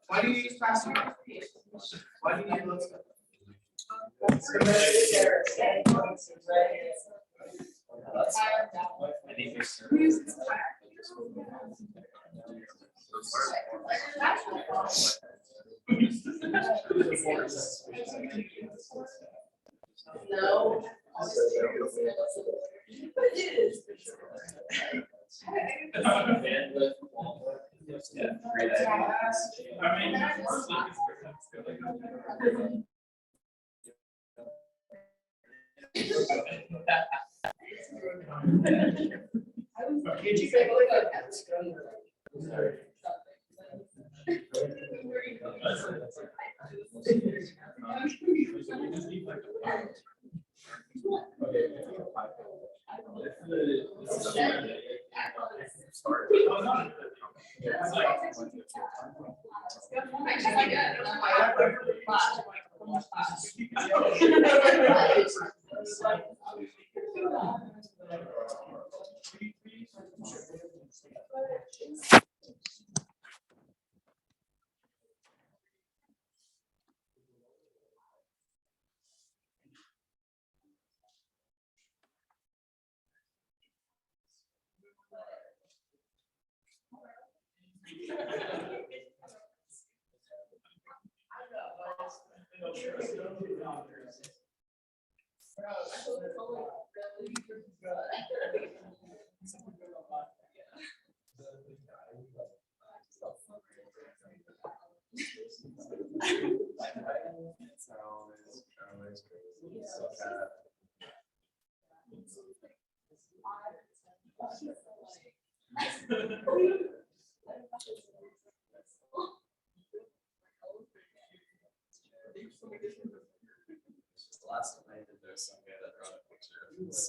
Why do you use plastic? Why do you need those? No. Did you say the last time I did this, some guy that brought a picture of this.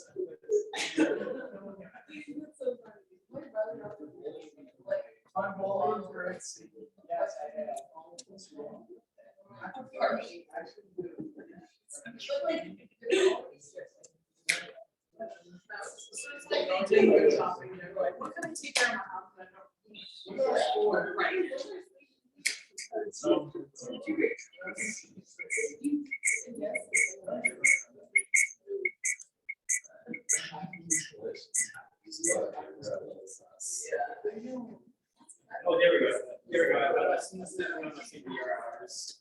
Oh, there we go. There we go. I've seen this on my CBR hours.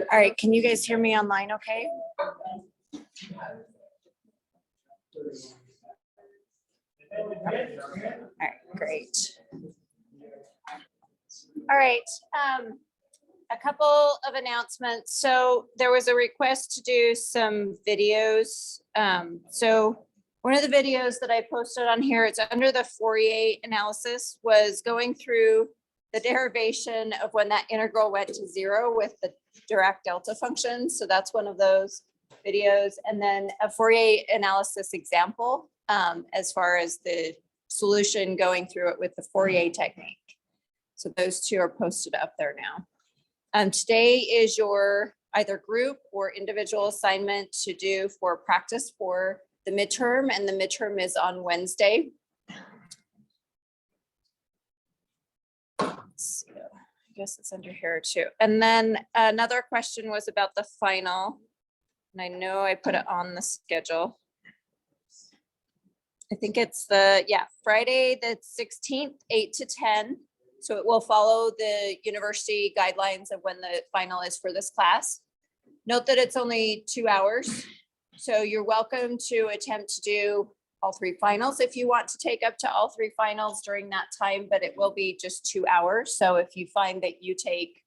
All right, can you guys hear me online okay? All right, great. All right, a couple of announcements. So there was a request to do some videos. So one of the videos that I posted on here, it's under the Fourier analysis, was going through the derivation of when that integral went to 0 with the Dirac delta function. So that's one of those videos. And then a Fourier analysis example as far as the solution going through it with the Fourier technique. So those two are posted up there now. Today is your either group or individual assignment to do for practice for the midterm, and the midterm is on Wednesday. Let's see, I guess it's under here too. And then another question was about the final. And I know I put it on the schedule. I think it's Friday, the 16th, 8 to 10. So it will follow the university guidelines of when the final is for this class. Note that it's only 2 hours. So you're welcome to attempt to do all 3 finals if you want to take up to all 3 finals during that time, but it will be just 2 hours. So if you find that you take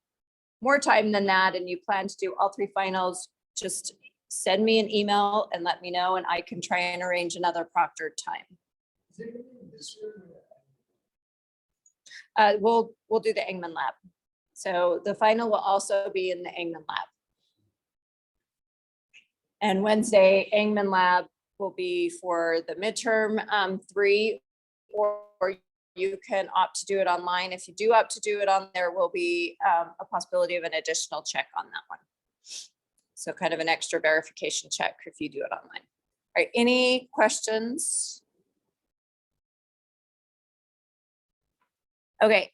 more time than that and you plan to do all 3 finals, just send me an email and let me know, and I can try and arrange another proctored time. We'll do the Engman lab. So the final will also be in the Engman lab. And Wednesday, Engman lab will be for the midterm 3, or you can opt to do it online. If you do opt to do it on, there will be a possibility of an additional check on that one. So kind of an extra verification check if you do it online. All right, any questions? Okay.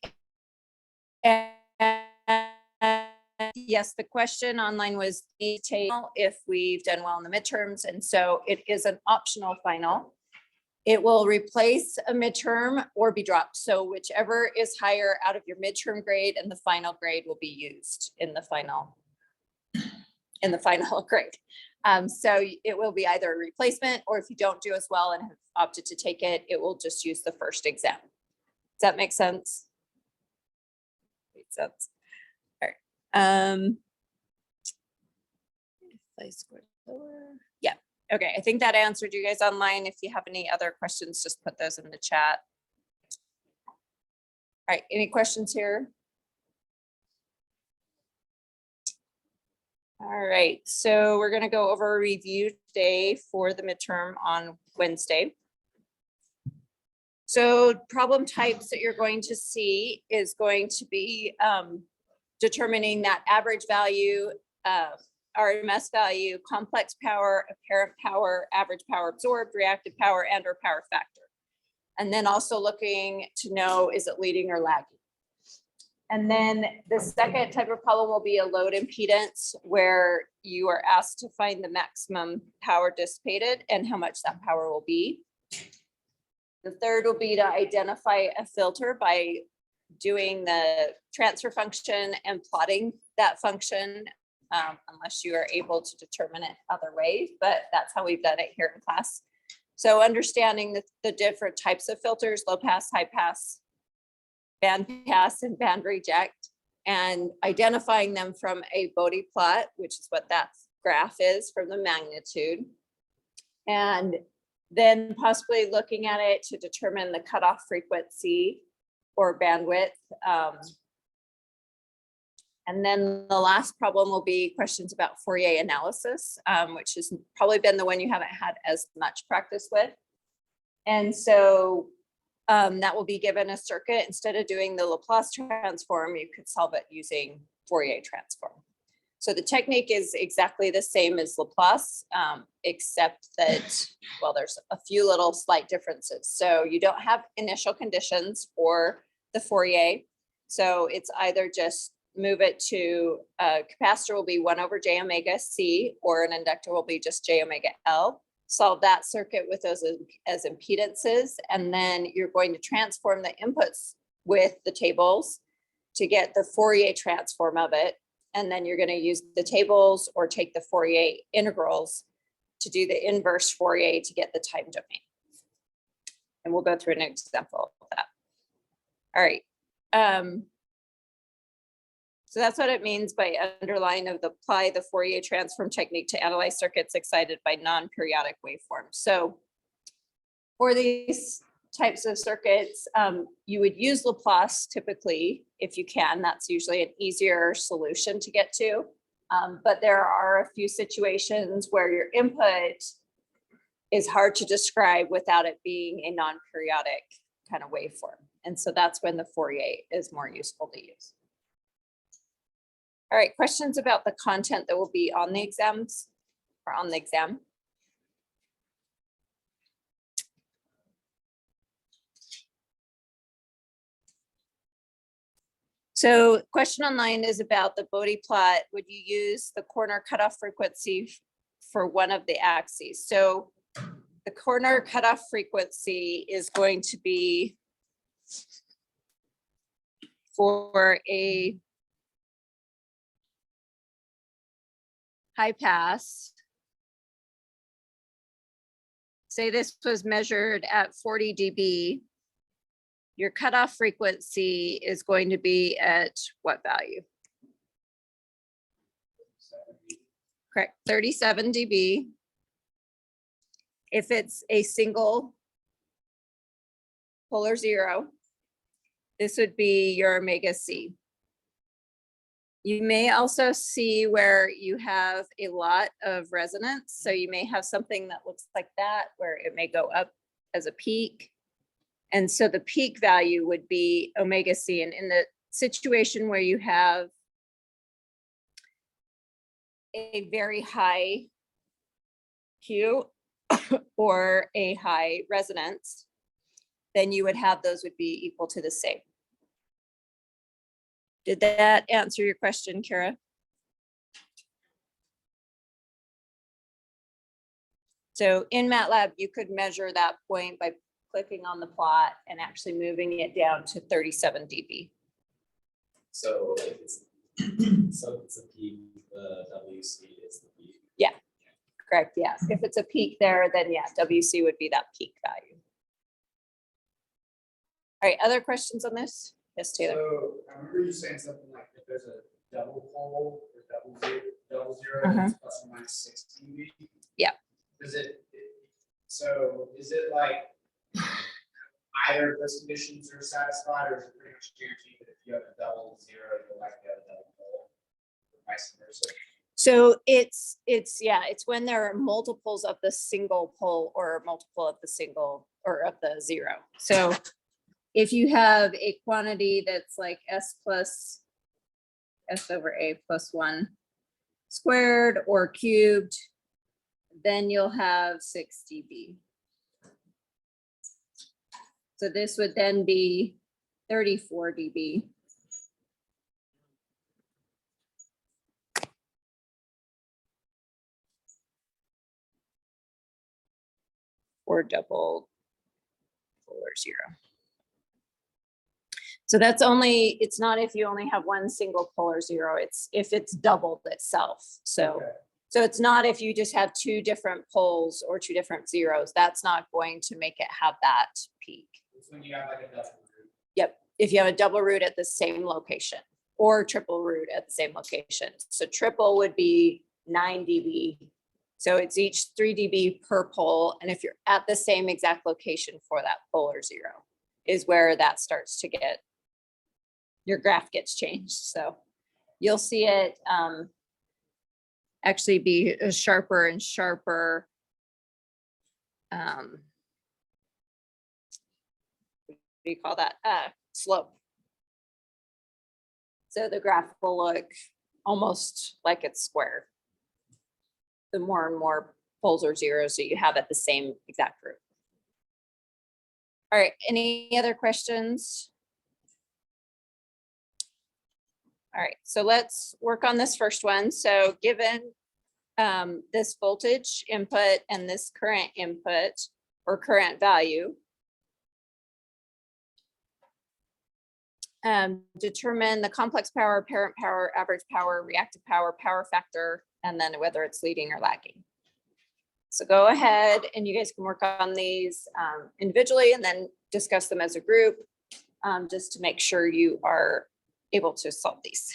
Yes, the question online was detail if we've done well in the midterms, and so it is an optional final. It will replace a midterm or be dropped. So whichever is higher out of your midterm grade and the final grade will be used in the final grade. So it will be either a replacement, or if you don't do as well and have opted to take it, it will just use the first exam. Does that make sense? Makes sense. All right. If I scroll lower, yeah. Okay, I think that answered you guys online. If you have any other questions, just put those in the chat. All right, any questions here? All right, so we're gonna go over a review day for the midterm on Wednesday. So problem types that you're going to see is going to be determining that average value, RMS value, complex power, apparent power, average power absorbed, reactive power, and or power factor. And then also looking to know, is it leading or lagging? And then the second type of problem will be a load impedance, where you are asked to find the maximum power dissipated and how much that power will be. The third will be to identify a filter by doing the transfer function and plotting that function, unless you are able to determine it other ways, but that's how we've done it here in class. So understanding the different types of filters, low pass, high pass, band pass, and band reject, and identifying them from a Bode plot, which is what that graph is from the magnitude. And then possibly looking at it to determine the cutoff frequency or bandwidth. And then the last problem will be questions about Fourier analysis, which has probably been the one you haven't had as much practice with. And so that will be given a circuit. Instead of doing the Laplace transform, you could solve it using Fourier transform. So the technique is exactly the same as Laplace, except that, well, there's a few little slight differences. So you don't have initial conditions for the Fourier. So it's either just move it to a capacitor will be 1 over j omega c, or an inductor will be just j omega l. Solve that circuit with those as impedances, and then you're going to transform the inputs with the tables to get the Fourier transform of it. And then you're going to use the tables or take the Fourier integrals to do the inverse Fourier to get the time domain. And we'll go through an example of that. All right. So that's what it means by underline of the apply the Fourier transform technique to analyze circuits excited by non-periodic waveforms. So for these types of circuits, you would use Laplace typically, if you can. That's usually an easier solution to get to. But there are a few situations where your input is hard to describe without it being a non-periodic kind of waveform. And so that's when the Fourier is more useful to use. All right, questions about the content that will be on the exams or on the exam? So question online is about the Bode plot. Would you use the corner cutoff frequency for one of the axes? So the corner cutoff frequency is going to be for a high pass. Say this was measured at 40 dB. Your cutoff frequency is going to be at what value? Correct, 37 dB. If it's a single polar zero, this would be your omega C. You may also see where you have a lot of resonance. So you may have something that looks like that, where it may go up as a peak. And so the peak value would be omega C. And in the situation where you have a very high Q or a high resonance, then you would have those would be equal to the same. Did that answer your question, Kara? So in MATLAB, you could measure that point by clicking on the plot and actually moving it down to 37 dB. So if it's a peak, the WC is the peak. Yeah, correct. Yeah. If it's a peak there, then yeah, WC would be that peak value. All right, other questions on this? Yes, Taylor. So I remember you saying something like if there's a double pole or double zero, Uh-huh. it's plus or minus 6 dB. Yeah. Is it like either of those conditions are satisfied, or is it pretty much guaranteed that if you have a double zero, you'll likely have a double pole, or vice versa? So it's when there are multiples of the single pole or multiple of the single or of the zero. So if you have a quantity that's like S over A plus 1 squared or cubed, then you'll have 6 dB. So this would then be 34 dB. Or double polar zero. So that's only, it's not if you only have one single polar zero, it's if it's doubled itself. So, Okay. so it's not if you just have two different poles or two different zeros, that's not going to make it have that peak. It's when you have like a double root. Yep, if you have a double root at the same location or triple root at the same location. So triple would be 9 dB. So it's each 3 dB per pole. And if you're at the same exact location for that polar zero is where that starts to get, your graph gets changed. So you'll see it actually be a sharper and sharper what do you call that? Slope. So the graph will look almost like it's square. The more and more poles or zeros that you have at the same exact root. All right, any other questions? All right, so let's work on this first one. So given this voltage input and this current input or current value, determine the complex power, parent power, average power, reactive power, power factor, and then whether it's leading or lagging. So go ahead and you guys can work on these individually and then discuss them as a group just to make sure you are able to solve these.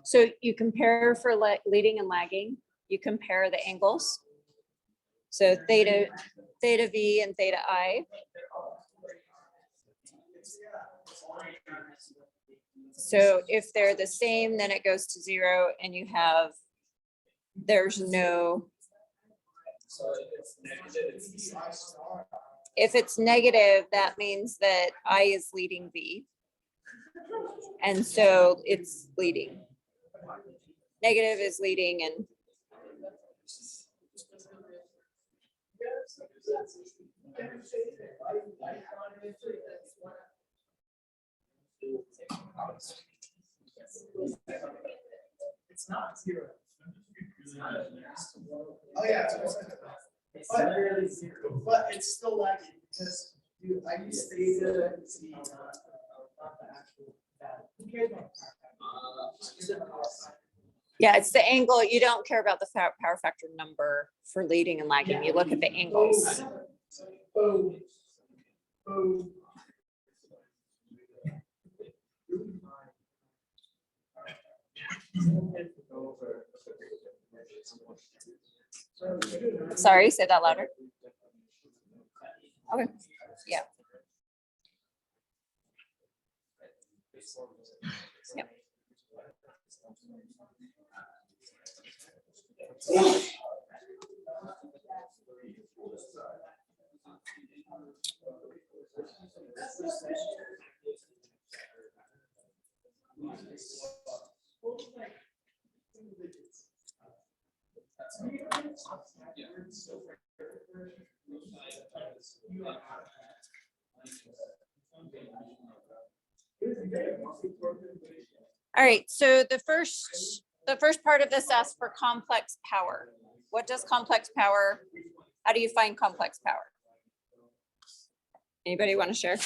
So you compare for leading and lagging, you compare the angles. So theta V and theta I. So if they're the same, then it goes to 0 and you have, there's no, if it's negative, that means that I is leading V. And so it's leading. Negative is leading and It's not 0. Oh, yeah. But it's still lagging because I use theta and Z, not the actual value. yeah, it's the angle. You don't care about the power factor number for leading and lagging. You look at the angles. Oh. Oh. Sorry, say that louder. Okay, yeah. Yep. All right, so the first part of this asks for complex power. What does complex power? How do you find complex power? Anybody want to share?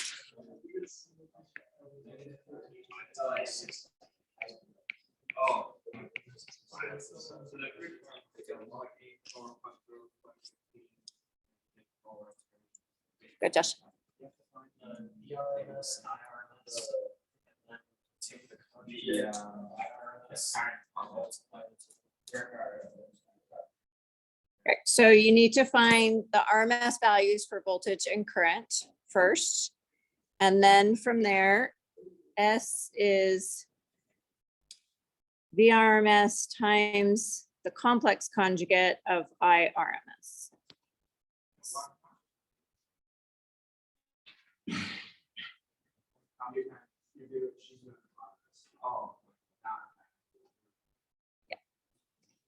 Good, Josh. Right, so you need to find the RMS values for voltage and current first. And then from there, S is VRMS times the complex conjugate of IRMS.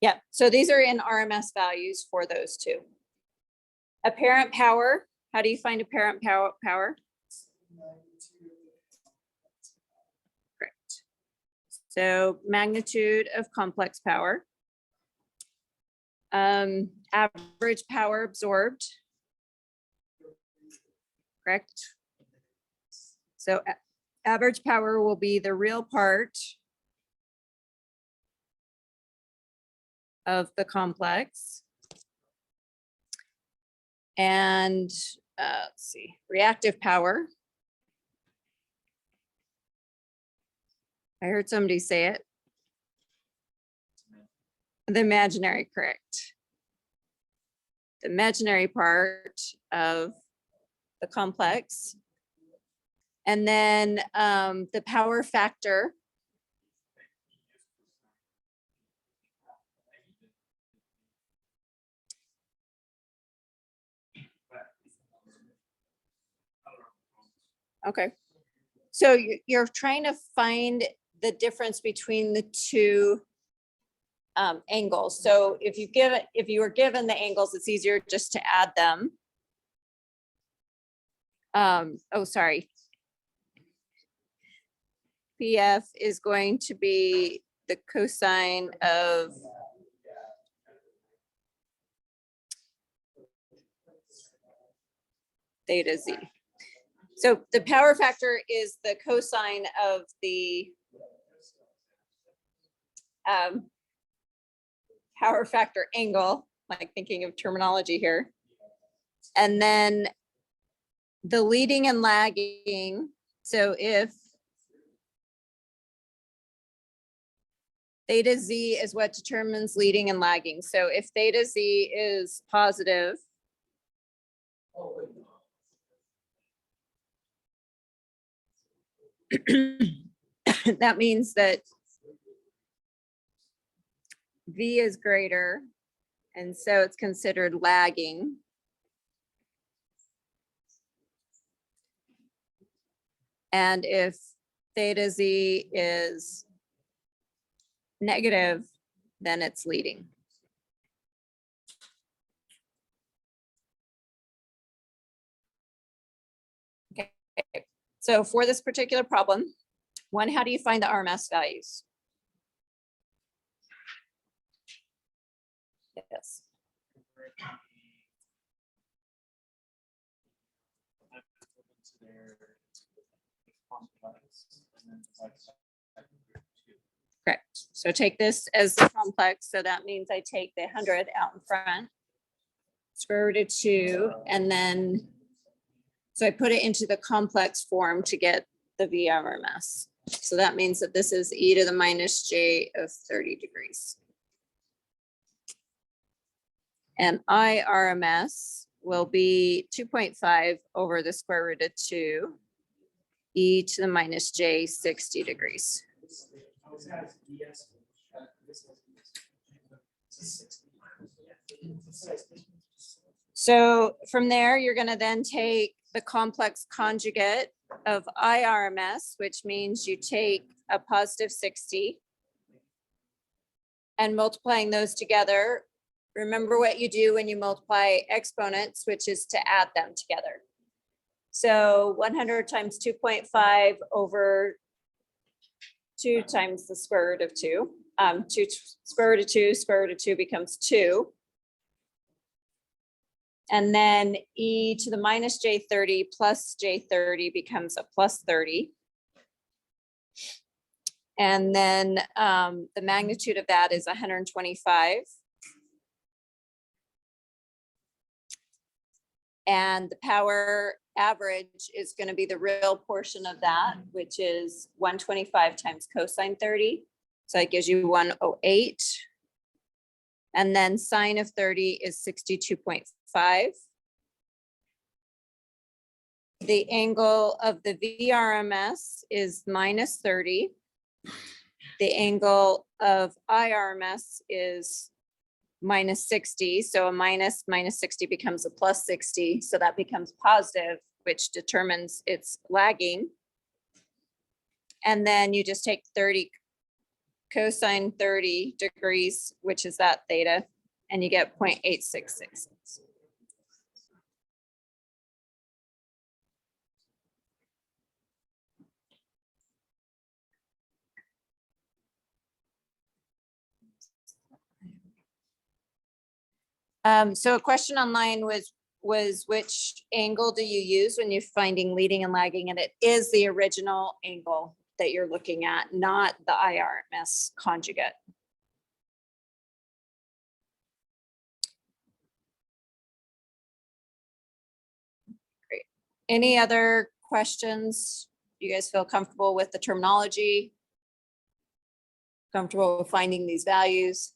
Yeah, so these are in RMS values for those two. Apparent power, how do you find apparent power? Correct. So magnitude of complex power. Average power absorbed. Correct. So average power will be the real part of the complex. And let's see, reactive power. I heard somebody say it. The imaginary, correct. The imaginary part of the complex. And then the power factor. Okay. So you're trying to find the difference between the two angles. So if you were given the angles, it's easier just to add them. Oh, sorry. PF is going to be the cosine of theta Z. So the power factor is the cosine of the power factor angle, like thinking of terminology here. And then the leading and lagging. So if theta Z is what determines leading and lagging. So if theta Z is positive, that means that V is greater, and so it's considered lagging. And if theta Z is negative, then it's leading. Okay, so for this particular problem, one, how do you find the RMS values? Yes. Correct. So take this as the complex. So that means I take the 100 out in front, square root of 2, and then, so I put it into the complex form to get the VRMS. So that means that this is e to the minus j of 30 degrees. And IRMS will be 2.5 over the square root of 2, e to the minus j 60 degrees. So from there, you're going to then take the complex conjugate of IRMS, which means you take a positive 60 and multiplying those together. Remember what you do when you multiply exponents, which is to add them together. So 100 times 2.5 over 2 times the square root of 2. 2 square root of 2 becomes 2. And then e to the minus j30 plus j30 becomes a plus 30. And then the magnitude of that is 125. And the power average is going to be the real portion of that, which is 125 times cosine 30. So that gives you 108. And then sine of 30 is 62.5. The angle of the VRMS is minus 30. The angle of IRMS is minus 60. So a minus 60 becomes a plus 60. So that becomes positive, which determines it's lagging. And then you just take 30 cosine 30 degrees, which is that theta, and you get 0.8666. So a question online was which angle do you use when you're finding leading and lagging? And it is the original angle that you're looking at, not the IRMS conjugate. Any other questions? You guys feel comfortable with the terminology? Comfortable with finding these values?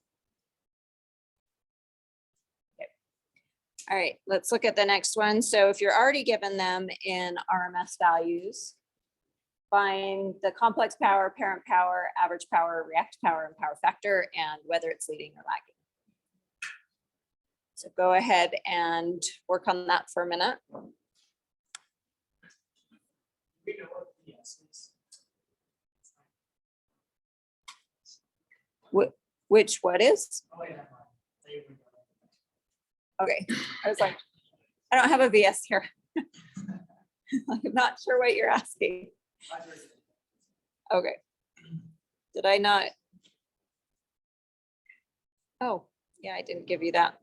Okay. All right, let's look at the next one. So if you're already given them in RMS values, find the complex power, parent power, average power, reactive power, and power factor, and whether it's leading or lagging. So go ahead and work on that for a minute. We know what the ECE is. Which what is? Oh, yeah, they would know. Okay, I was like, I don't have a VS here. I'm not sure what you're asking. Okay. Did I not? Oh, yeah, I didn't give you that.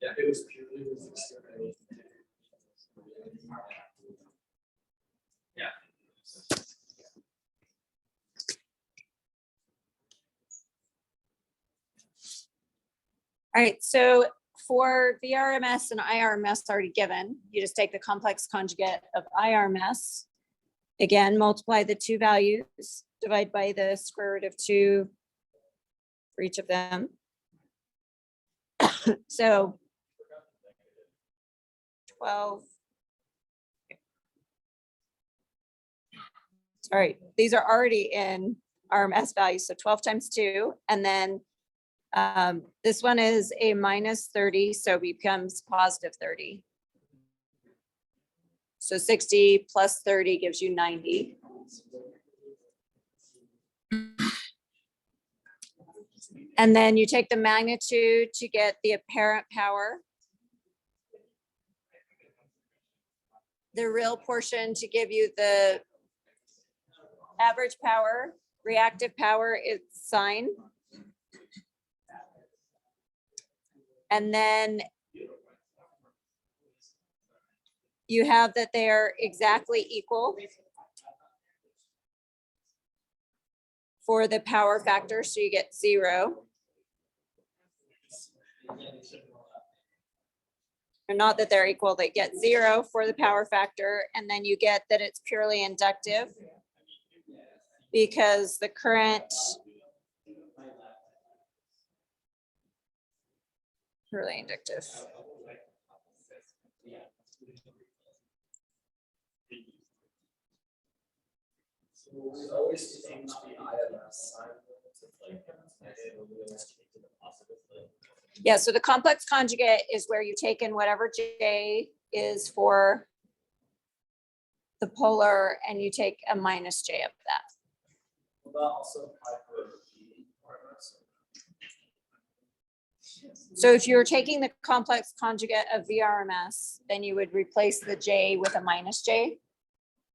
Yeah, it was purely. It was exterminated. Yeah. All right, so for VRMS and IRMS already given, you just take the complex conjugate of IRMS. Again, multiply the two values, divide by the square root of 2 for each of them. So 12. All right, these are already in RMS values, so 12 times 2, and then this one is a minus 30, so it becomes positive 30. So 60 plus 30 gives you 90. And then you take the magnitude to get the apparent power. The real portion to give you the average power, reactive power is sine. And then you have that they are exactly equal for the power factor, so you get 0. Or not that they're equal, they get 0 for the power factor, and then you get that it's purely inductive because the current purely inductive. We always change the IMS sign to like, Yeah, so the complex conjugate is where you take in whatever J is for the polar and you take a minus J of that. Will that also apply for the RMS? So if you're taking the complex conjugate of VRMS, then you would replace the J with a minus J.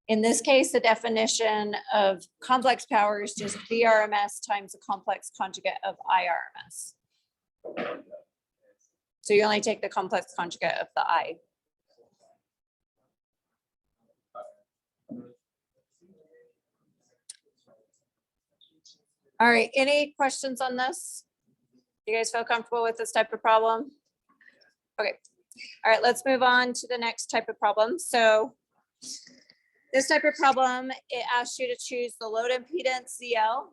In this case, the definition of complex power is just VRMS times the complex conjugate of IRMS. So you only take the complex conjugate of the I. All right, any questions on this? You guys feel comfortable with this type of problem? Okay, all right, let's move on to the next type of problem. So this type of problem, it asks you to choose the load impedance ZL.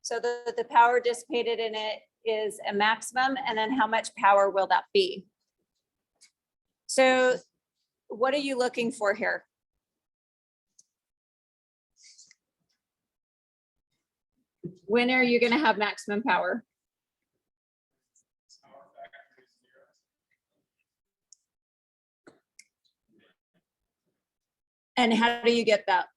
So the power dissipated in it is a maximum, and then how much power will that be? So what are you looking for here? When are you going to have maximum power? And how do you get that?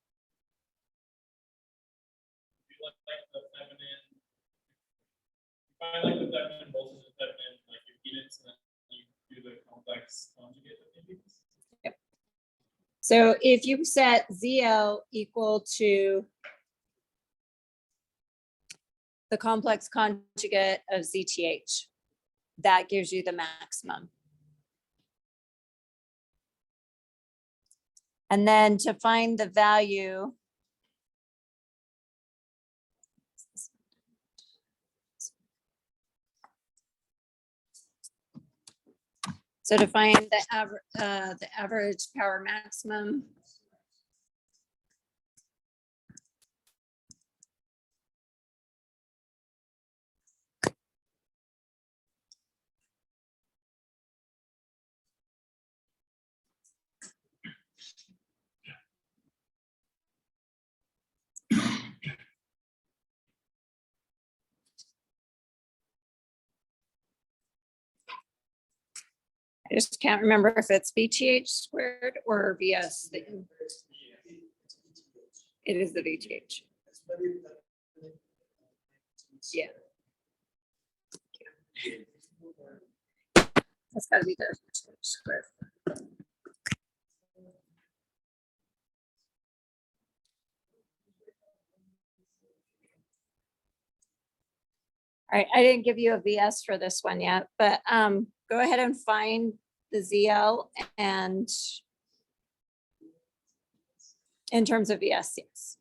Find like the Thevenin voltage of Thevenin, like impedance, and then you do the complex conjugate of impedance. Yep. So if you set ZL equal to the complex conjugate of ZTH, that gives you the maximum. And then to find the value, so to find the average power maximum, I just can't remember if it's VTH squared or VS. It is the VTH. Yeah. That's gotta be the square. All right, I didn't give you a VS for this one yet, but go ahead and find the ZL and in terms of VS, yes.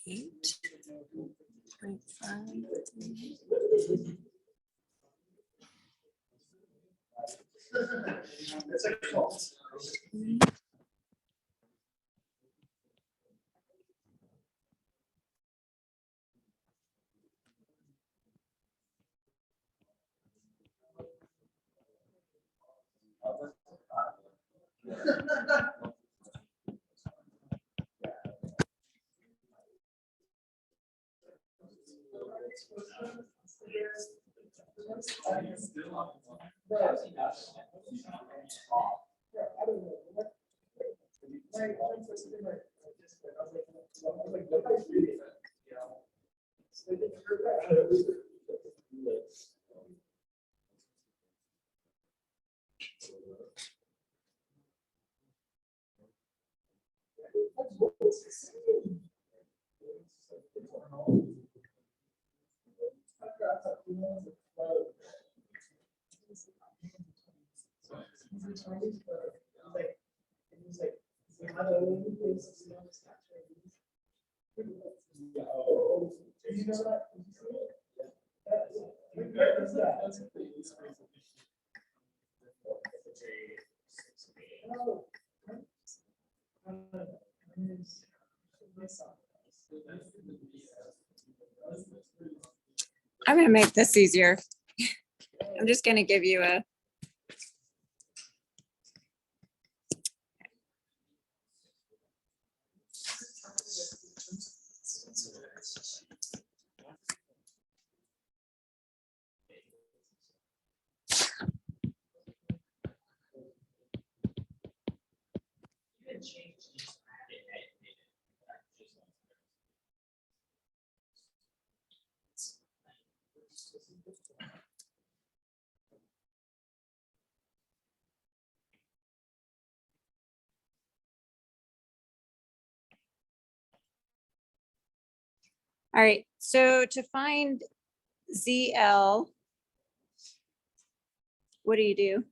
It's a cult. I'm gonna make this easier. I'm just gonna give you a. All right, so to find ZL, what do you do?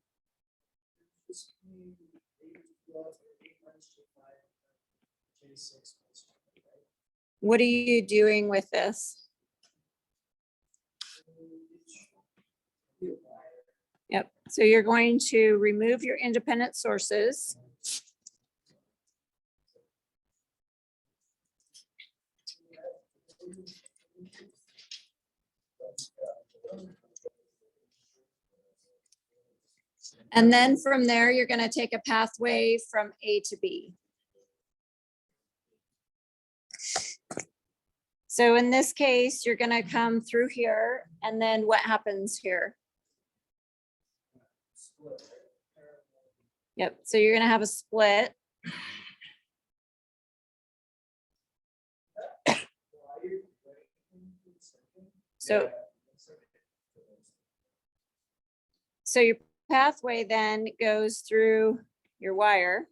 What are you doing with this? Yep, so you're going to remove your independent sources. And then from there, you're going to take a pathway from A to B. So in this case, you're going to come through here, and then what happens here? Yep, so you're going to have a split. So your pathway then goes through your wire.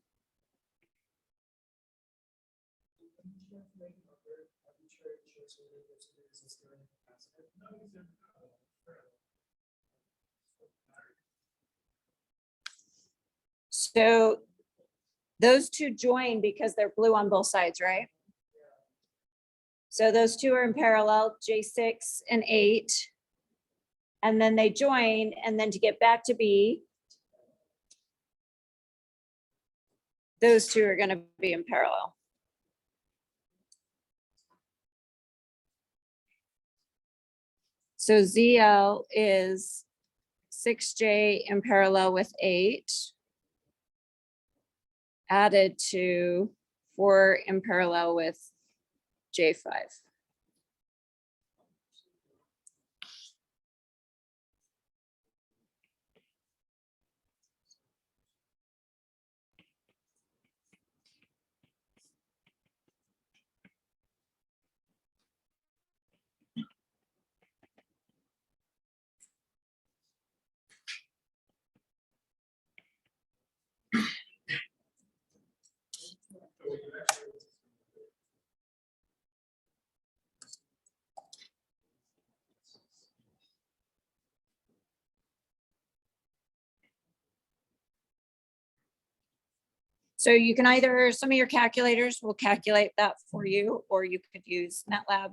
So those two join because they're blue on both sides, right? So those two are in parallel, J6 and 8. And then they join, and then to get back to B, those two are going to be in parallel. So ZL is 6J in parallel with 8, added to 4 in parallel with J5. So you can either, some of your calculators will calculate that for you, or you could use MATLAB.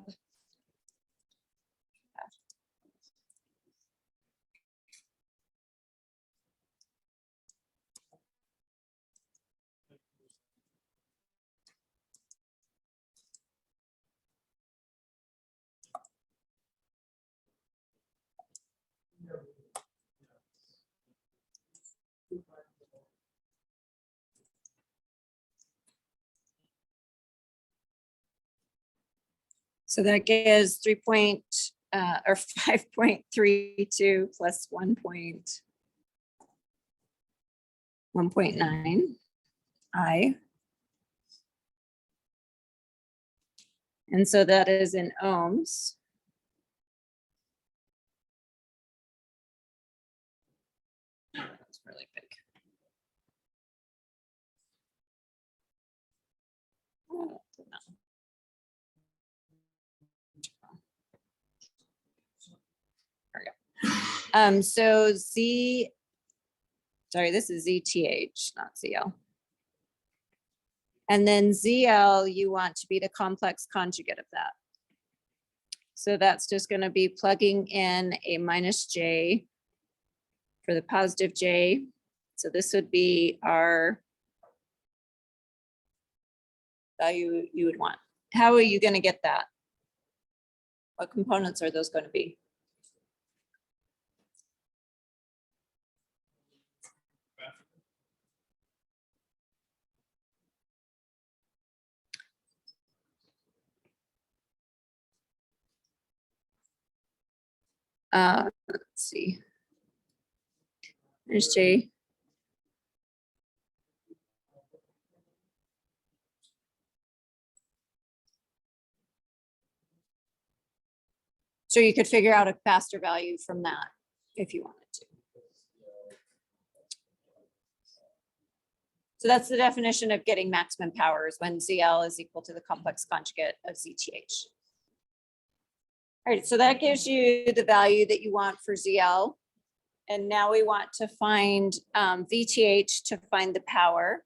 So that gives 5.32 plus 1.9 I. And so that is in ohms. That's really big. Oh, no. There we go. So sorry, this is ZTH, not ZL. And then ZL, you want to be the complex conjugate of that. So that's just going to be plugging in a minus J for the positive J. So this would be our value you would want. How are you going to get that? What components are those going to be? Let's see. There's J. So you could figure out a faster value from that if you wanted to. So that's the definition of getting maximum power, is when ZL is equal to the complex conjugate of ZTH. All right, so that gives you the value that you want for ZL. And now we want to find VTH to find the power.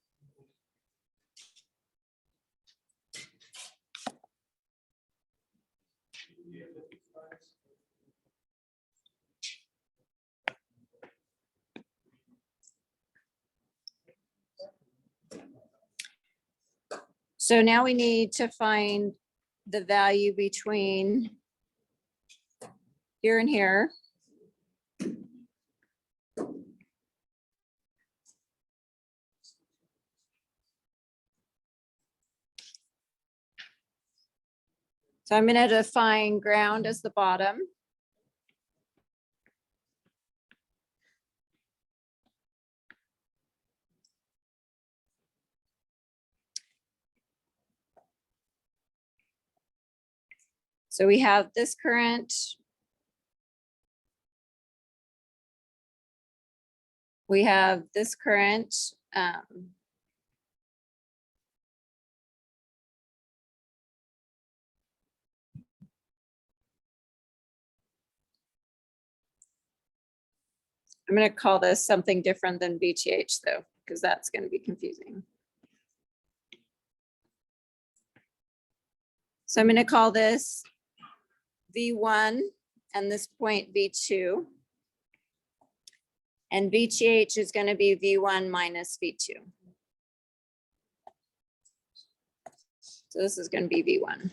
So now we need to find the value between here and here. So I'm going to define ground as the bottom. So we have this current. We have this current. I'm going to call this something different than VTH though, because that's going to be confusing. So I'm going to call this V1 and this point V2. And VTH is going to be V1 minus V2. So this is going to be V1.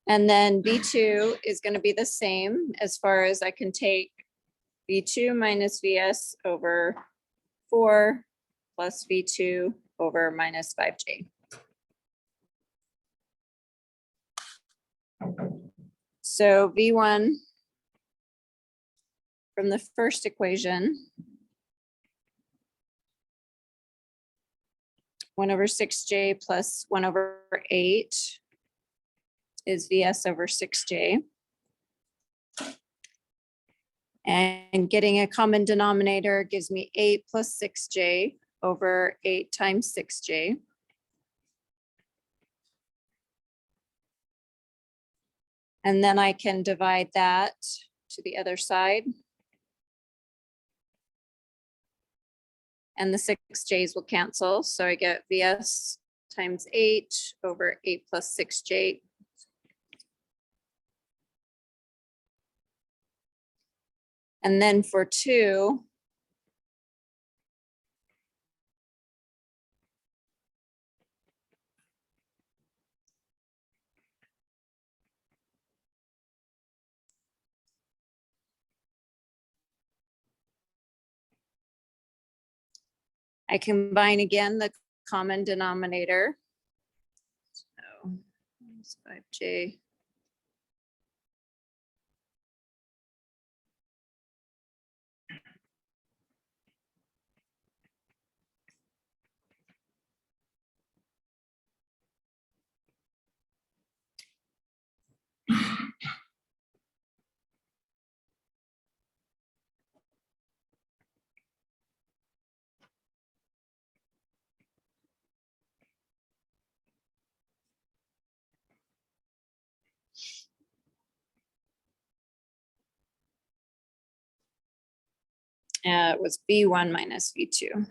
And then V2 is going to be the same as far as I can take V2 minus VS over 4 plus V2 over minus 5J. So V1 from the first equation, 1 over 6J plus 1 over 8 is VS over 6J. And getting a common denominator gives me 8 plus 6J over 8 times 6J. And then I can divide that to the other side. And the 6Js will cancel. So I get VS times 8 over 8 plus 6J. And then for 2, I combine again the common denominator. So it's 5J. It was V1 minus V2.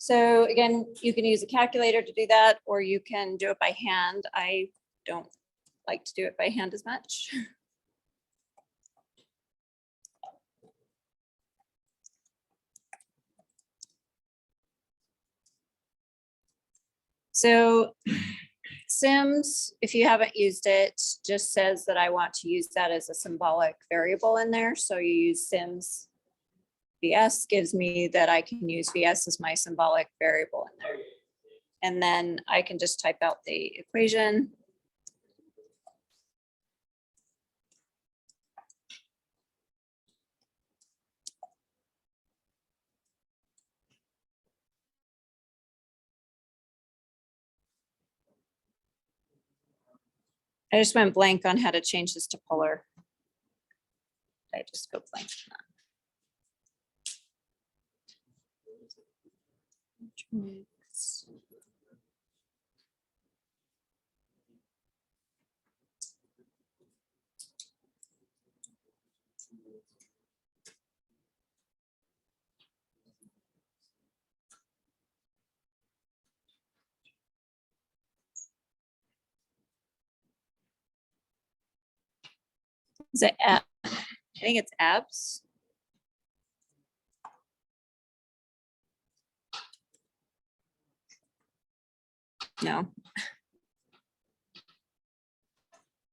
So again, you can use a calculator to do that, or you can do it by hand. I don't like to do it by hand as much. So Sims, if you haven't used it, just says that I want to use that as a symbolic variable in there. So you use Sims. VS gives me that I can use VS as my symbolic variable in there. And then I can just type out the equation. I just went blank on how to change this to polar. I just go blank on that. Is it ab? I think it's abs. No.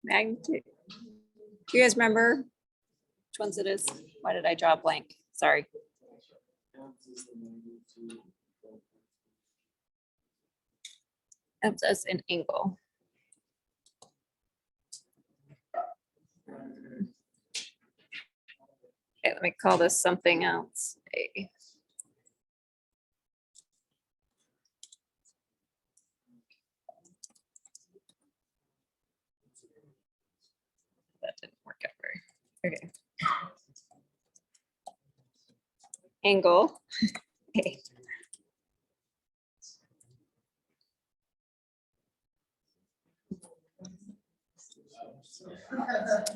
Magnitude. Do you guys remember which ones it is? Why did I draw a blank? Sorry. Abs as an angle. Okay, let me call this something else. A. That didn't work out very. Okay. Angle. Okay.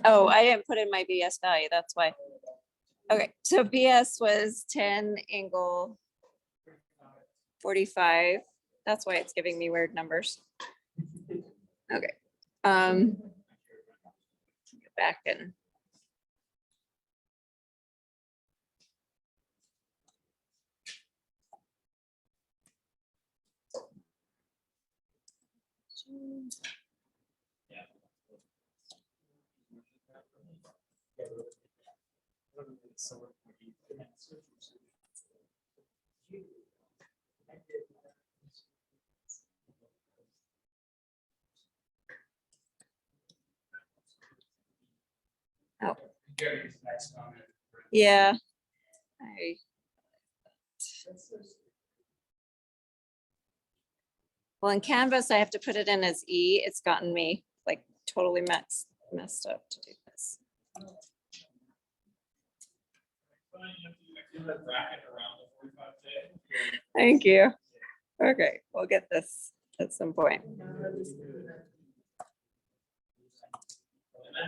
Oh, I didn't put in my BS value. That's why. Okay, so BS was 10 angle 45. That's why it's giving me weird numbers. Okay. Get back and Go to your next comment. Yeah. Well, in Canvas, I have to put it in as E. It's gotten me like totally messed up to do this. Fine, you have to do the bracket around the 45J. Thank you. Okay, we'll get this at some point. And then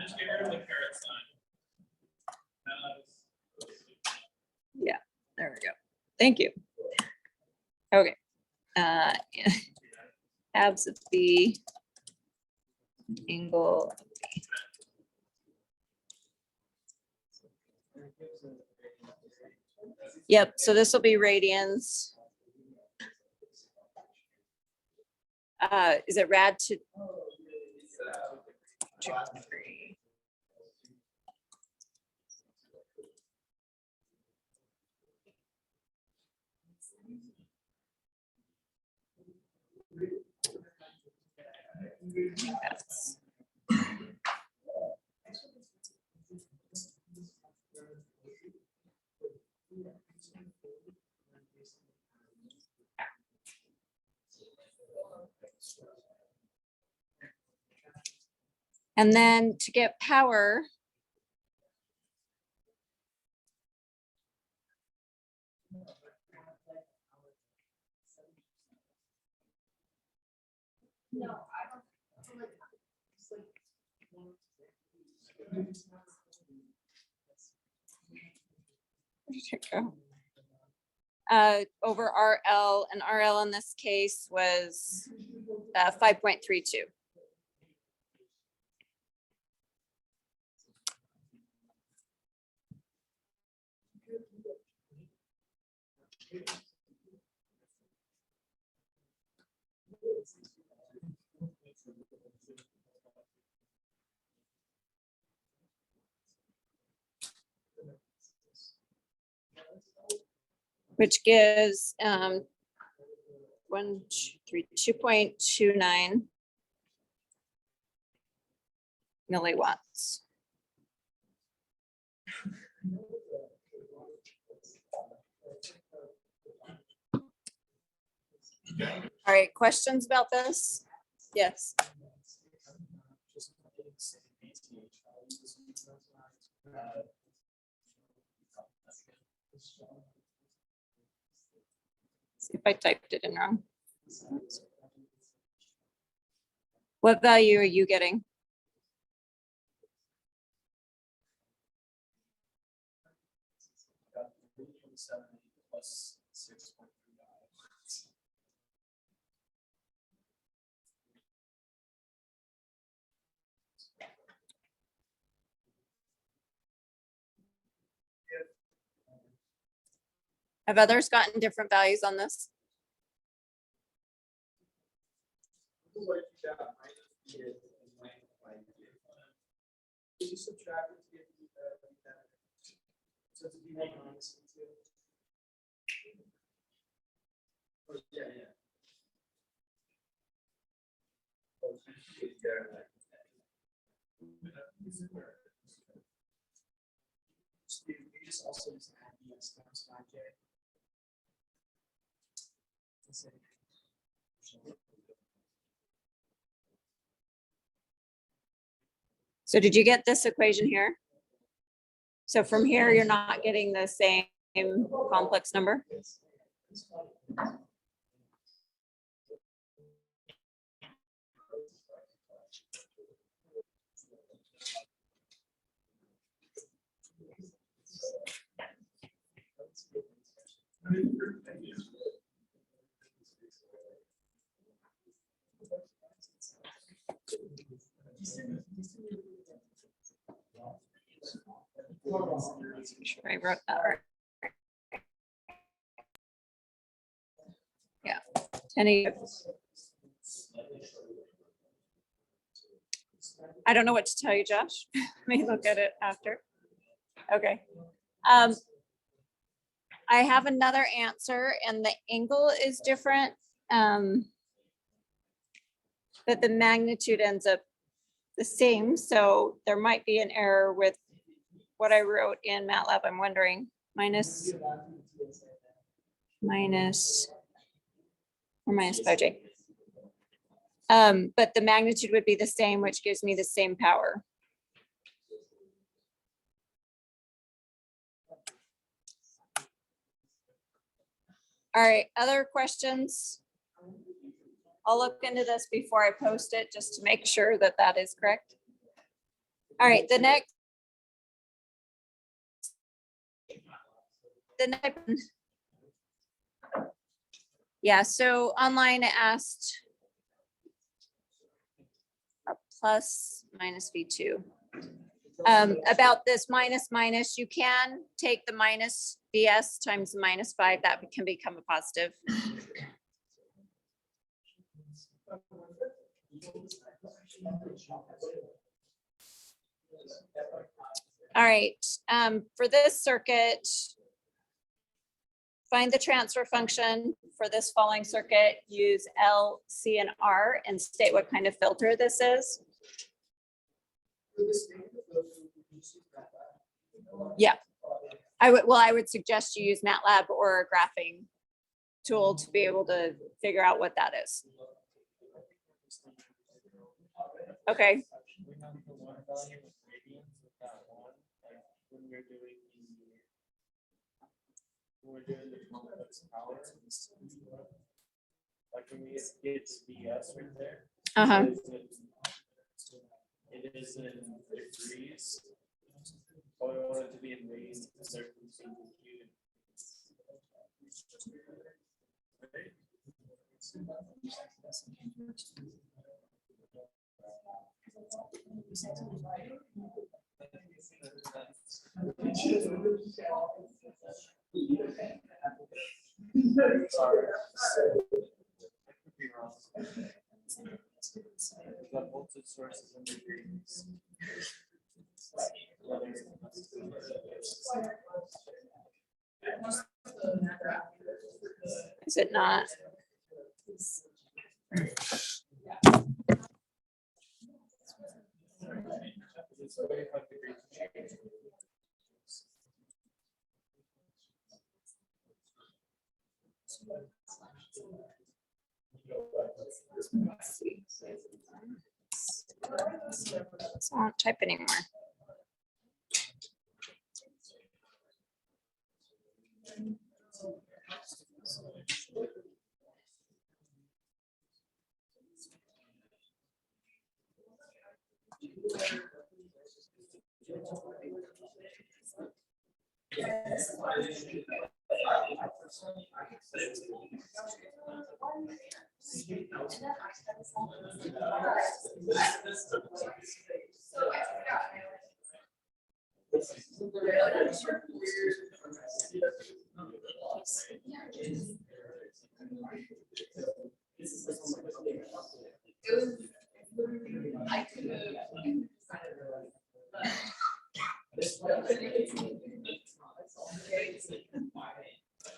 just get rid of the caret sign. Yeah, there we go. Thank you. Okay. Abs of B, angle of B. Yep, so this will be radians. Is it rad to? 3? I think that's- And then to get power. Where did it go? Over RL, and RL in this case was 5.32. Which gives 2.29 milliwatts. All right, questions about this? Yes. See if I typed it in wrong. What value are you getting? Plus 6.39. Have others gotten different values on this? You subtract it to get the, so to be more honest with you. Oh, yeah, yeah. We just also use add BS times 5J. So did you get this equation here? So from here, you're not getting the same complex number? Sure I wrote that right. Yeah, 10. I don't know what to tell you, Josh. Let me look at it after. Okay. I have another answer and the angle is different. But the magnitude ends up the same. So there might be an error with what I wrote in MATLAB, I'm wondering, minus or minus 5J. But the magnitude would be the same, which gives me the same power. All right, other questions? I'll look into this before I post it, just to make sure that that is correct. All right, the next. Yeah, so online it asked a plus minus V2. About this minus, you can take the minus VS times the minus 5, that can become a positive. All right, for this circuit, find the transfer function for this following circuit, use L, C, and R, and state what kind of filter this is. Yeah, I would suggest you use MATLAB or a graphing tool to be able to figure out what that is. Okay. We have the one value of radians with that one, like when we're doing the complex power. Like when we get to VS right there. Uh-huh. It is in degrees. But we want it to be in radians because they're consuming Q. Sorry. I could be wrong. The voltage source is in degrees. Is it not? It's 45 degrees change. Let's see. So I won't type anymore.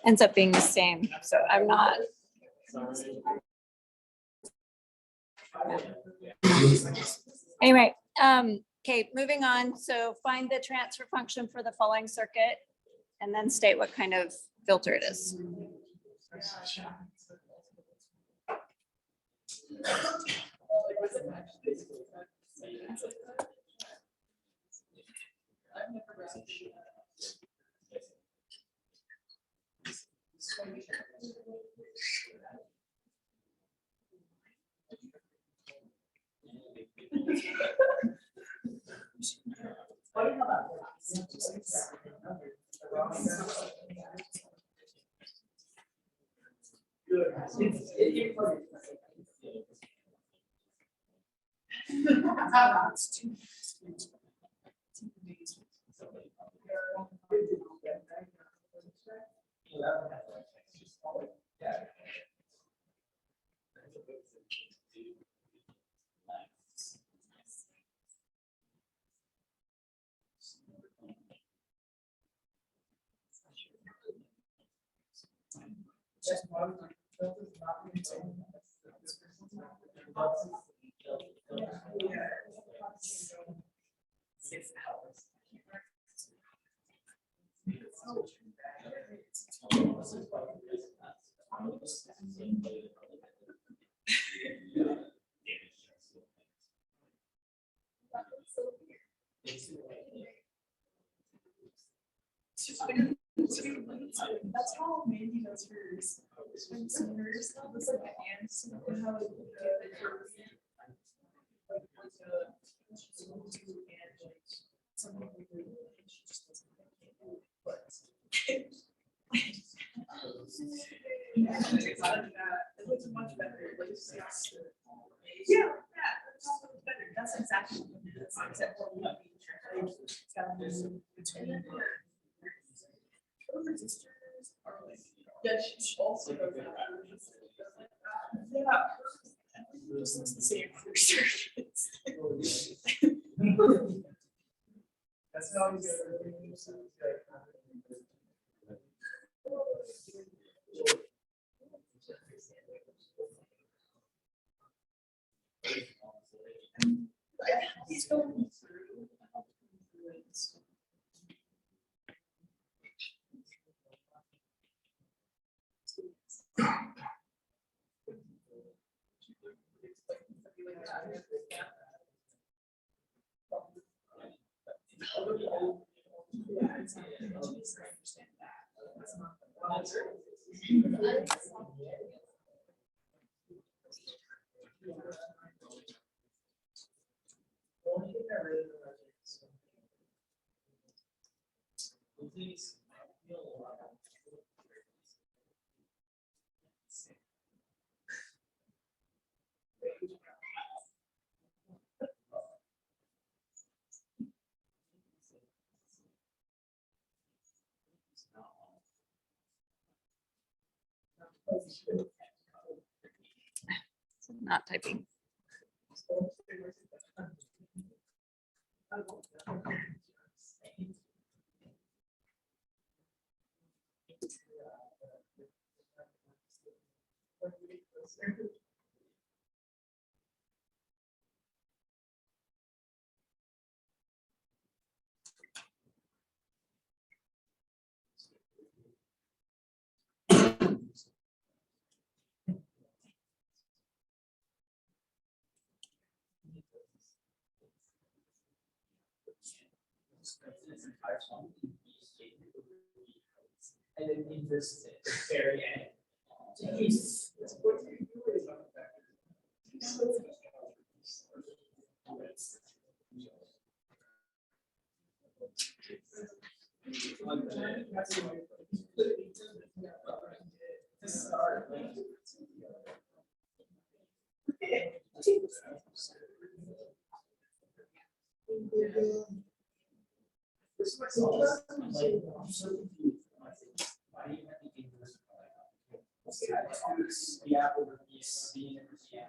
Ends up being the same, so I'm not. Anyway, okay, moving on. So find the transfer function for the following circuit and then state what kind of filter it is. That's how Mandy does hers. When some hers, it's like ants, and how they do it for- like, some people do it, and she just doesn't like it, but- Yeah, it looks much better, like, it's just- Yeah, it's so much better, that's exactly what it is, except for what we like, it's got to be between. Her resistors are like, yeah, she also does that. Yeah. Just looks the same for surface. That's how you He's going through. Not typing. And then inverses it at the very end. Why do you have the inverse? The apple would be the inverse, yeah.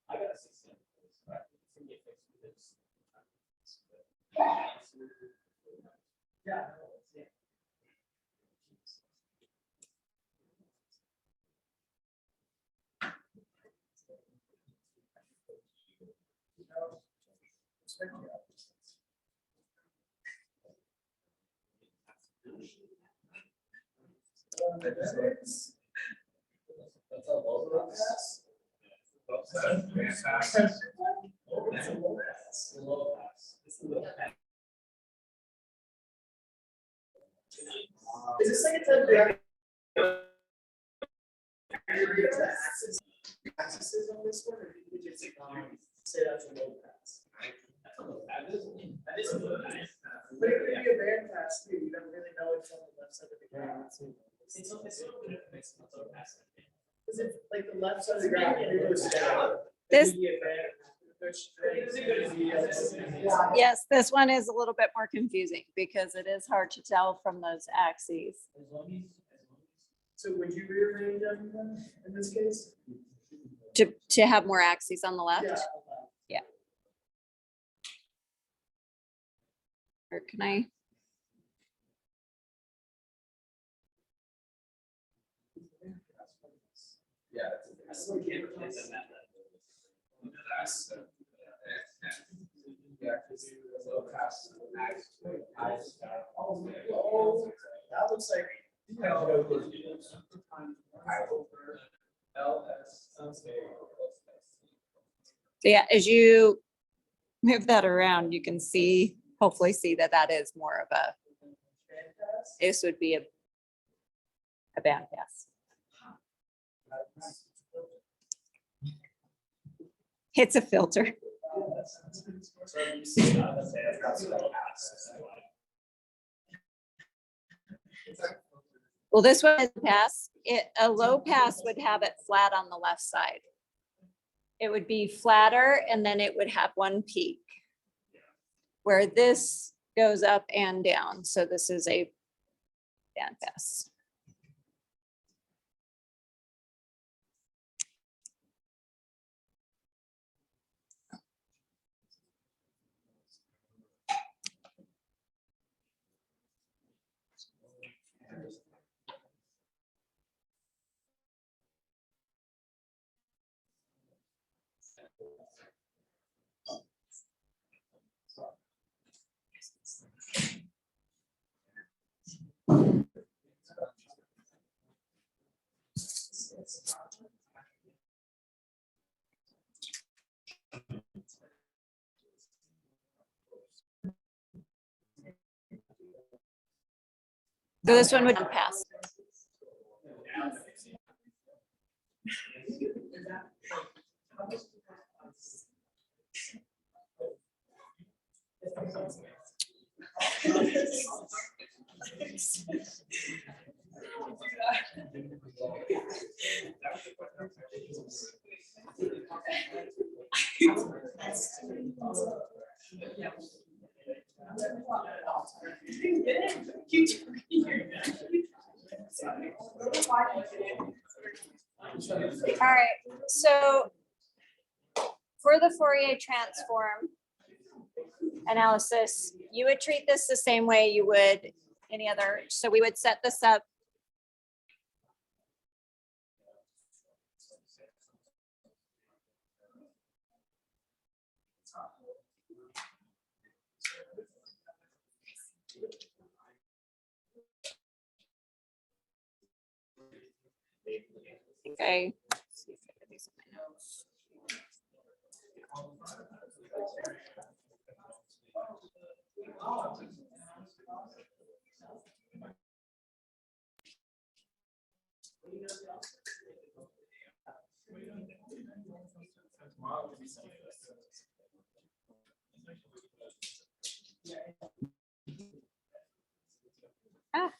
I got a 6. Right? It's gonna get fixed with this. Yeah. That's a low pass. It's a low pass. The low pass. It's the low pass. Is this like a type of? Accesses on this one, or did we just say that's a low pass? That's a low pass. That is a low pass. But it could be a band pass too, you don't really know it's on the left side of the ground. It's a little bit of a mix of low pass. Is it like the left side of the ground and it goes down? This- It could be a band push. Yes, this one is a little bit more confusing because it is hard to tell from those axes. As long as. So would you rearrange them then, in this case? To have more axes on the left? Yeah. Or can I? Yeah. That's That looks like. So yeah, as you move that around, you can see, hopefully see that that is more of a, this would be a band pass. It's a filter. Well, this one is a pass. A low pass would have it flat on the left side. It would be flatter and then it would have one peak. Where this goes up and down. So this is a band pass. So this one would pass. All right, so for the Fourier transform analysis, you would treat this the same way you would any other. So we would set this up. Okay. Ah.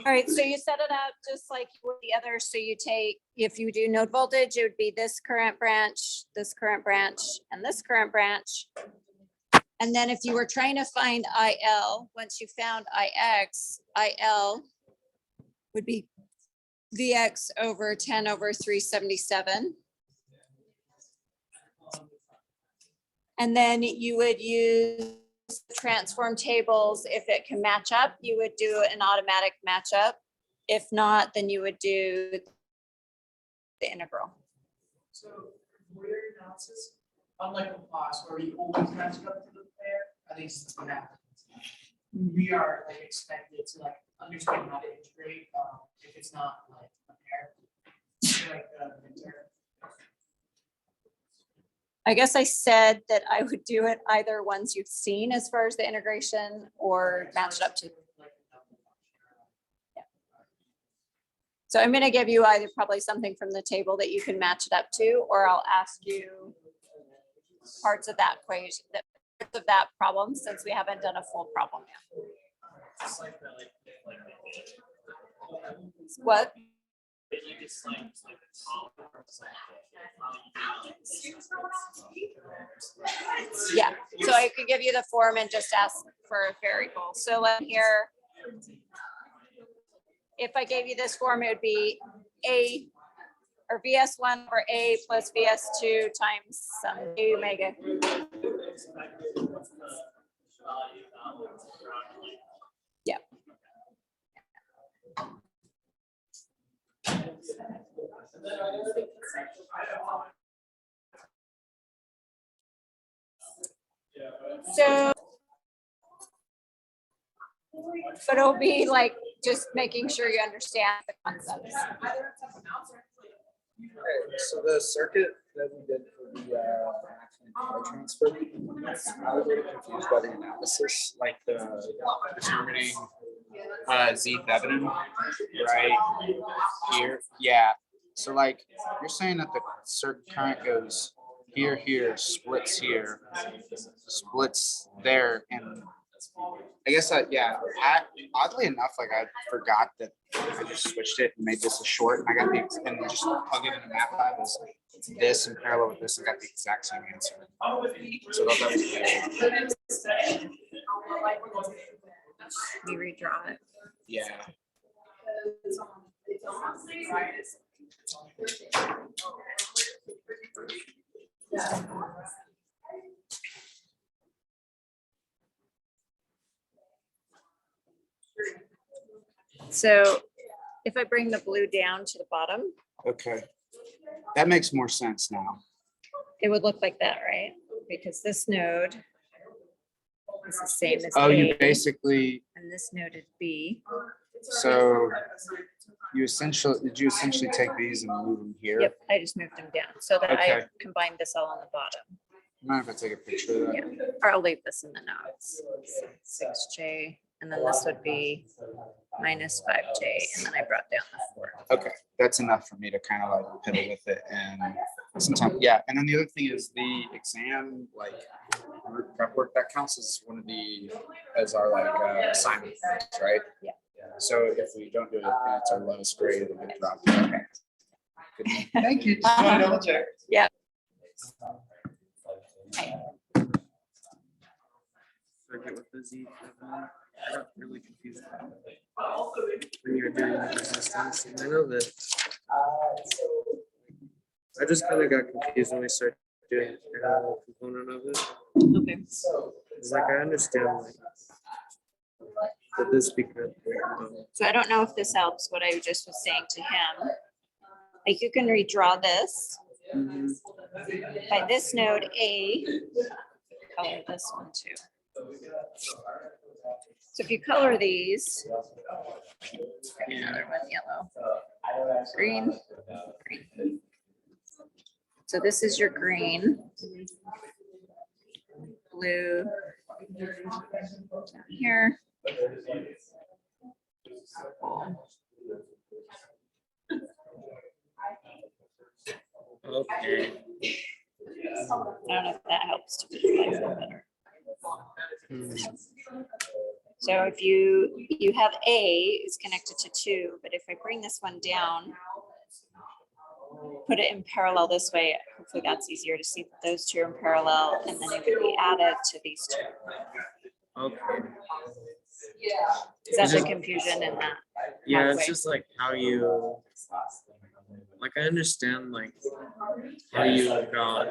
All right, so you set it up just like with the other. So you take, if you do node voltage, it would be this current branch, and this current branch. And then if you were trying to find IL, once you found IX, IL would be VX over 10 over 377. And then you would use transform tables. If it can match up, you would do an automatic matchup. If not, then you would do the integral. So for your analysis, unlike a class where we always match it up to the pair, at least what happens. We are like expected to like understand how to integrate if it's not like a pair. Like I guess I said that I would do it either ones you've seen as far as the integration or match it up to. Yeah. So I'm going to give you either probably something from the table that you can match it up to, or I'll ask you parts of that equation, parts of that problem, since we haven't done a full problem yet. What? Yeah, so I could give you the form and just ask for a variable. So let here, if I gave you this form, it would be A or VS1 or A plus VS2 times some A omega. Yeah. So. But it'll be like just making sure you understand the concepts. Okay, so the circuit that we did for the maximum power transfer, I was really confused by the analysis, like the determining Z Thevenin right here. Yeah. So like you're saying that the circuit current goes here, here, splits here, splits there, and I guess oddly enough, like I forgot that I just switched it and made this a short, and I got the and just plug it in the MATLAB as this in parallel with this, and got the exact same answer. So I thought that was weird. You redraw it. Yeah. So if I bring the blue down to the bottom, Okay. That makes more sense now. it would look like that, right? Because this node is the same as Oh, you A, basically, and this node is B. so did you essentially take these and move them here? Yep, I just moved them down so that I Okay. combined this all on the bottom. Mind if I take a picture of that? Yeah, or I'll leave this in the notes. 6J, and then this would be minus 5J, and then I brought down the 4. Okay, that's enough for me to kind of like piddle with it, and sometimes, yeah. And then the other thing is the exam, like group prep work, that counts as one of the, as our like assignment points, right? Yeah. So if we don't do it, and it's our lowest grade, it'll get dropped. Okay. Good. Thank you. Just Uh-huh. wanna double check. Yeah. Forget what the Z. I got really confused when you're doing the resistance. And I know that I just kind of got confused when we started doing the parallel component of it. Okay. It's like I understand like that this because So I don't know if this helps, what I just was saying to him. Like you can redraw this by this node A, color this one too. So if you color these, another one yellow, green, green. So this is your green, blue down here. Purple. okay. I don't know if that helps to visualize it better. So if you have A is connected to 2, but if I bring this one down, put it in parallel this way, hopefully that's easier to see that those two are in parallel, and then it would be added to these two. Okay. Is that the confusion in that? Yeah, it's pathway? just like how you like I understand like how you got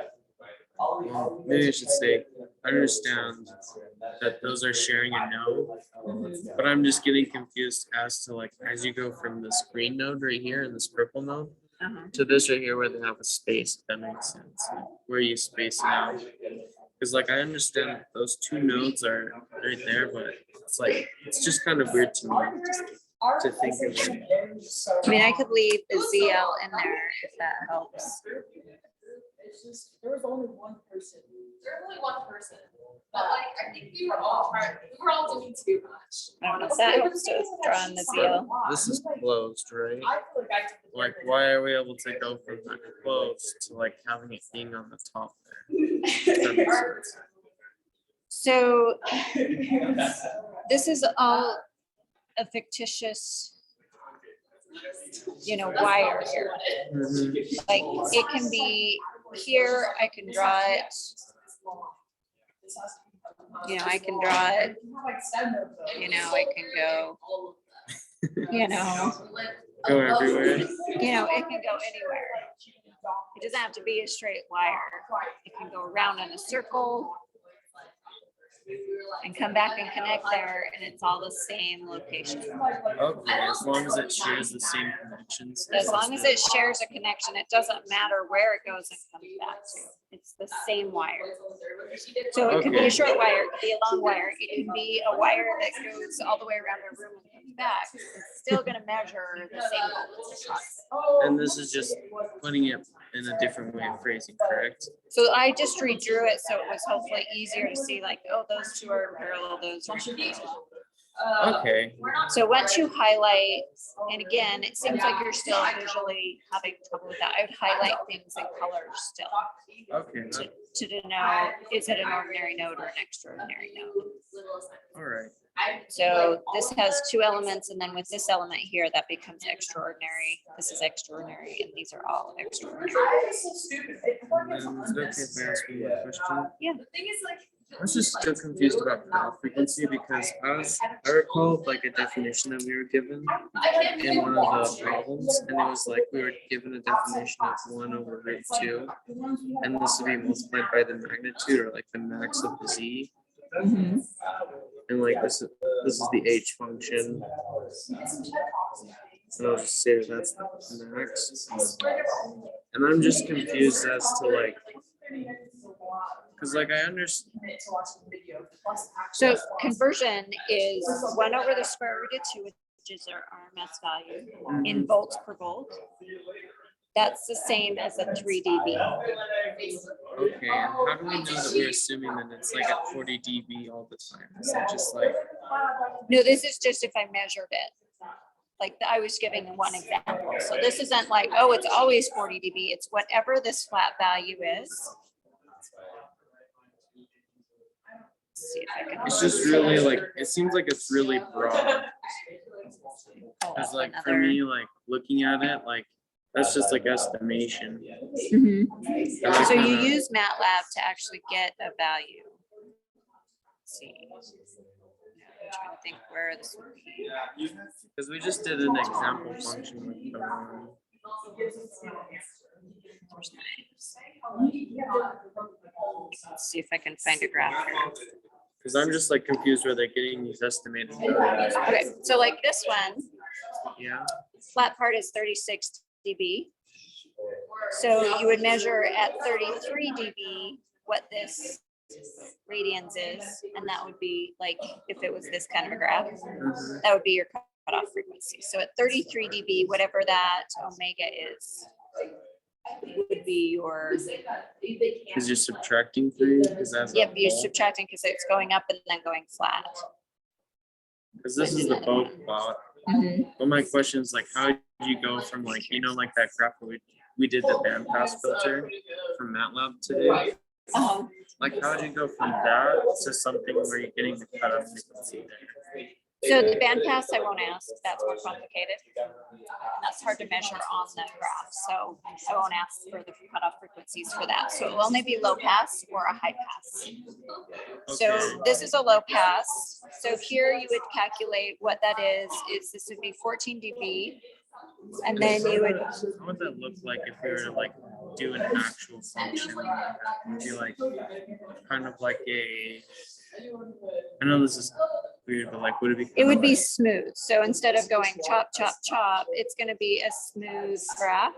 well, maybe I should say I understand that those are sharing a node, but I'm just getting confused as to like as you go from this green node right here and this purple node Uh-huh. to this right here where they have a space, if that makes sense. Like, where you space it out. Because like I understand those two nodes are right there, but it's like it's just kind of weird to me to think of it. I mean, I could leave the ZL in there if that helps. There was only one person. But like, I think we were all doing too much. I don't know if that helps to draw in the ZL. This is closed, right? I feel like I took the Like why are we able to go from that closed to like having it being on the top there? If that makes sense. So this is all a fictitious, wire here. Like it can be here, I can draw it. I can draw it. I can go, Go everywhere. it can go anywhere. It doesn't have to be a straight wire. It can go around in a circle. and come back and connect there, and it's all the same location. Okay, as long as it shares the same connections. As long as it shares a connection, it doesn't matter where it goes and comes back to. It's the same wire. So it could be Okay. a short wire, it could be a long wire, it could be a wire that goes all the way around the room and comes back. It's still gonna measure the same voltage. And this is just putting it in a different way of phrasing, correct? So I just redrew it so it was hopefully easier to see, like, oh, those two are in parallel, those are in parallel. Okay, So once you highlight, and again, it seems like you're still visually having trouble with that. I would highlight things in colors still okay, to denote, is it an ordinary node or an extraordinary node? all right. So this has two elements, and then with this element here, that becomes extraordinary. This is extraordinary, and these are all extraordinary. And then is it okay if I ask you a question? Yeah. I was just still confused about cutoff frequency because I recall like a definition that we were given in one of the problems, and it was like we were given a definition of 1/√2, and this would be multiplied by the magnitude or like the max of the z. And like this is the h function. And I'll just say that's the max. And I'm just confused as to like, because like I understand. So conversion is 1 over the square root of 2, which is our RMS value in volts per volt. That's the same as a 3 dB. Okay, and how do we know that we're assuming that it's like at 40 dB all the time? Is that just like, No, this is just if I measured it. Like I was giving one example. So this isn't like, oh, it's always 40 dB. It's whatever this flat value is. Let's see if I can. it's just really like, it seems like it's really broad. pull Because up like for another- me, like looking at it, like that's just like estimation. Mhm. And I So you kinda- use MATLAB to actually get a value. Let's see. I'm trying to think where this would be. Because we just did an example function with the Let's see if I can find a graph here. because I'm just like confused where they're getting these estimated values. Okay, so like this one, Yeah, flat part is 36 dB. So you would measure at 33 dB what this radians is, and that would be like, if it was this kind of a graph, that would be your cutoff frequency. So at 33 dB, whatever that omega is, would be your, because you're subtracting 3, because that's. yep, you're subtracting because it's going up and then going flat. Because this is the bulk plot. But my question is like, how do you go from like, you know, like that graph where we did the bandpass filter from MATLAB today? Like, how do you go from that to something where you're getting the cutoff frequency there? So the bandpass, I won't ask, that's more complicated. And that's hard to measure on the graph, so I won't ask for the cutoff frequencies for that. So it will only be low pass or a high pass. So this is a low pass. So here you would calculate what that is this would be 14 dB. And then you would, What would that look like if we were to like do an actual function? It'd be like, kind of like a, I know this is weird, but like, would it be? it would be smooth. So instead of going chop, chop, chop, it's gonna be a smooth graph.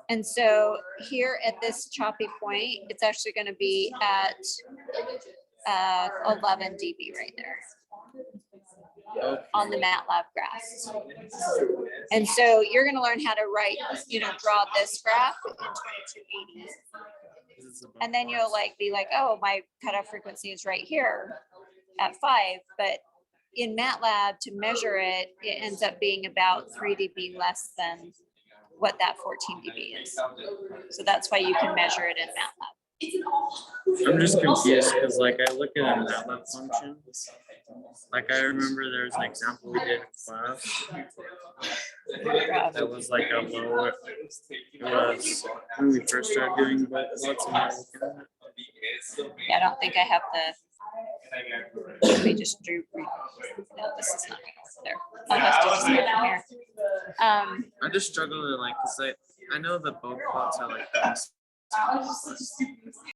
And so here at this choppy point, it's actually gonna be at 11 dB right there on the MATLAB graphs. And so you're gonna learn how to write, draw this graph in 2280. And then you'll like be like, oh, my cutoff frequency is right here at 5, but in MATLAB to measure it, it ends up being about 3 dB less than what that 14 dB is. So that's why you can measure it in MATLAB. I'm just confused because like I look at a MATLAB function. Like I remember there was an example we did in class. That was like a low, it was when we first started doing lots of networking. Yeah, I don't think I have we just drew. No, this is not gonna work there. I'll have to just do it from here. I just struggle to like, cause I know the bulk plots are like this.